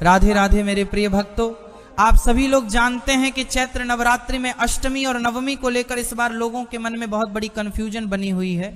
राधे राधे मेरे प्रिय भक्तों, आप सभी लोग जानते हैं कि चैत्र नवरात्रि में अष्टमी और नवमी को लेकर इस बार लोगों के मन में बहुत बड़ी कंफ्यूजन बनी हुई है,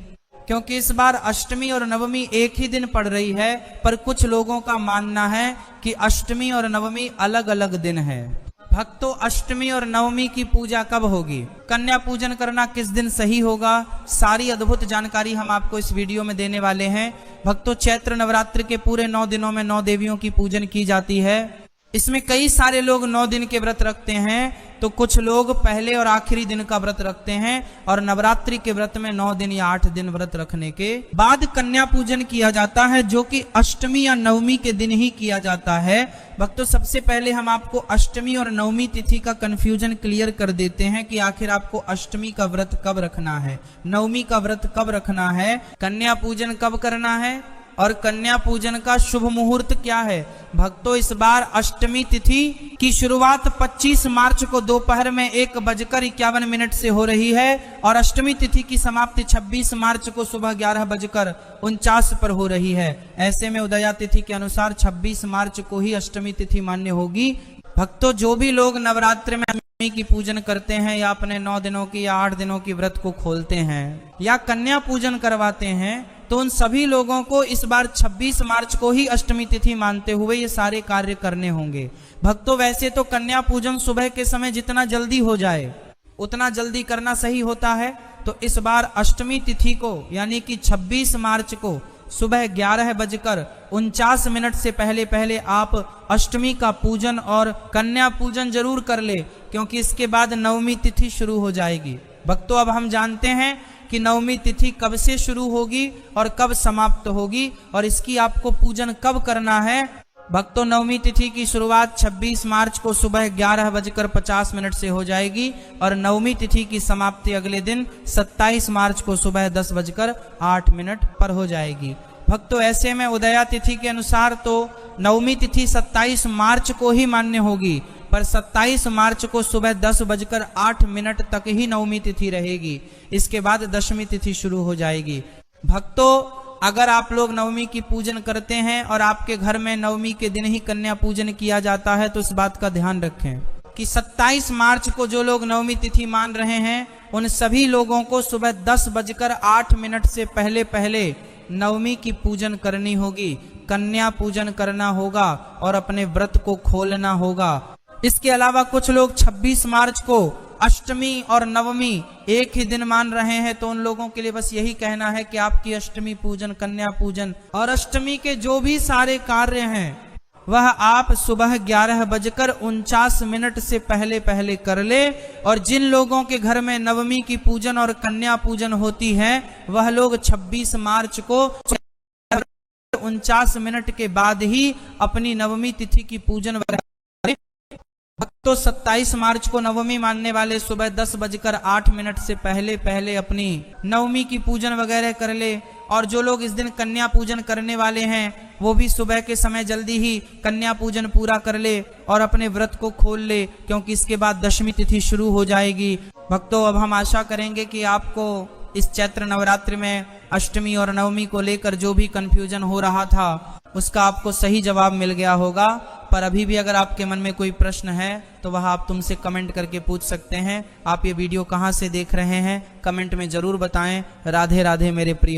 क्योंकि इस बार अष्टमी और नवमी एक ही दिन पड़ रही है। पर कुछ लोगों का मानना है कि अष्टमी और नवमी अलग अलग दिन है। भक्तों, अष्टमी और नवमी की पूजा कब होगी, कन्या पूजन करना किस दिन सही होगा, सारी अद्भुत जानकारी हम आपको इस वीडियो में देने वाले हैं। भक्तों, चैत्र नवरात्र के पूरे 9 दिनों में 9 देवियों की पूजन की जाती है। इसमें कई सारे लोग 9 दिन के व्रत रखते हैं, तो कुछ लोग पहले और आखिरी दिन का व्रत रखते हैं और नवरात्रि के व्रत में 9 दिन या 8 दिन व्रत रखने के बाद कन्या पूजन किया जाता है, जो कि अष्टमी या नवमी के दिन ही किया जाता है। भक्तों, सबसे पहले हम आपको अष्टमी और नवमी तिथि का कंफ्यूजन क्लियर कर देते हैं कि आखिर आपको अष्टमी का व्रत कब रखना है, नवमी का व्रत कब रखना है, कन्या पूजन कब करना है और कन्या पूजन का शुभ मुहूर्त क्या है। भक्तों, इस बार अष्टमी तिथि की शुरुआत 25 मार्च को दोपहर में 1:51 से हो रही है और अष्टमी तिथि की समाप्ति 26 मार्च को सुबह 11:49 पर हो रही है। ऐसे में उदया तिथि के अनुसार 26 मार्च को ही अष्टमी तिथि मान्य होगी। भक्तों, जो भी लोग नवरात्र में अष्टमी की पूजन करते हैं या अपने 9 दिनों की या 8 दिनों की व्रत को खोलते हैं या कन्या पूजन करवाते हैं, तो उन सभी लोगों को इस बार 26 मार्च को ही अष्टमी तिथि मानते हुए ये सारे कार्य करने होंगे। भक्तों, वैसे तो कन्या पूजन सुबह के समय जितना जल्दी हो जाए उतना जल्दी करना सही होता है, तो इस बार अष्टमी तिथि को यानी कि 26 मार्च को सुबह 11:49 से पहले पहले आप अष्टमी का पूजन और कन्या पूजन जरूर कर ले, क्योंकि इसके बाद नवमी तिथि शुरू हो जाएगी। भक्तों, अब हम जानते हैं कि नवमी तिथि कब से शुरू होगी और कब समाप्त होगी और इसकी आपको पूजन कब करना है। भक्तों, नवमी तिथि की शुरुआत 26 मार्च को सुबह 11:50 से हो जाएगी और नवमी तिथि की समाप्ति अगले दिन 27 मार्च को सुबह 10:08 पर हो जाएगी। भक्तों, ऐसे में उदया तिथि के अनुसार तो नवमी तिथि 27 मार्च को ही मान्य होगी, पर 27 मार्च को सुबह 10:08 तक ही नवमी तिथि रहेगी। इसके बाद दशमी तिथि शुरू हो जाएगी। भक्तों, अगर आप लोग नवमी की पूजन करते हैं और आपके घर में नवमी के दिन ही कन्या पूजन किया जाता है, तो इस बात का ध्यान रखें कि 27 मार्च को जो लोग नवमी तिथि मान रहे हैं उन सभी लोगों को सुबह 10:08 से पहले पहले नवमी की पूजन करनी होगी, कन्या पूजन करना होगा और अपने व्रत को खोलना होगा। इसके अलावा कुछ लोग 26 मार्च को अष्टमी और नवमी एक ही दिन मान रहे हैं, तो उन लोगों के लिए बस यही कहना है कि आपकी अष्टमी पूजन, कन्या पूजन और अष्टमी के जो भी सारे कार्य हैं वह आप सुबह 11:49 से पहले पहले कर ले। और जिन लोगों के घर में नवमी की पूजन और कन्या पूजन होती है वह लोग 26 मार्च को 49 के बाद ही अपनी नवमी तिथि की पूजन वगैरह। तो 27 मार्च को नवमी मानने वाले सुबह 10:08 से पहले पहले अपनी नवमी की पूजन वगैरह कर ले, और जो लोग इस दिन कन्या पूजन करने वाले हैं वो भी सुबह के समय जल्दी ही कन्या पूजन पूरा कर ले और अपने व्रत को खोल ले, क्योंकि इसके बाद दशमी तिथि शुरू हो जाएगी। भक्तों, अब हम आशा करेंगे कि आपको इस चैत्र नवरात्रि में अष्टमी और नवमी को लेकर जो भी कंफ्यूजन हो रहा था उसका आपको सही जवाब मिल गया होगा। पर अभी भी अगर आपके मन में कोई प्रश्न है तो वह आप तुमसे कमेंट करके पूछ सकते हैं। आप ये वीडियो कहाँ से देख रहे हैं कमेंट में जरूर बताएं। राधे राधे मेरे प्रिय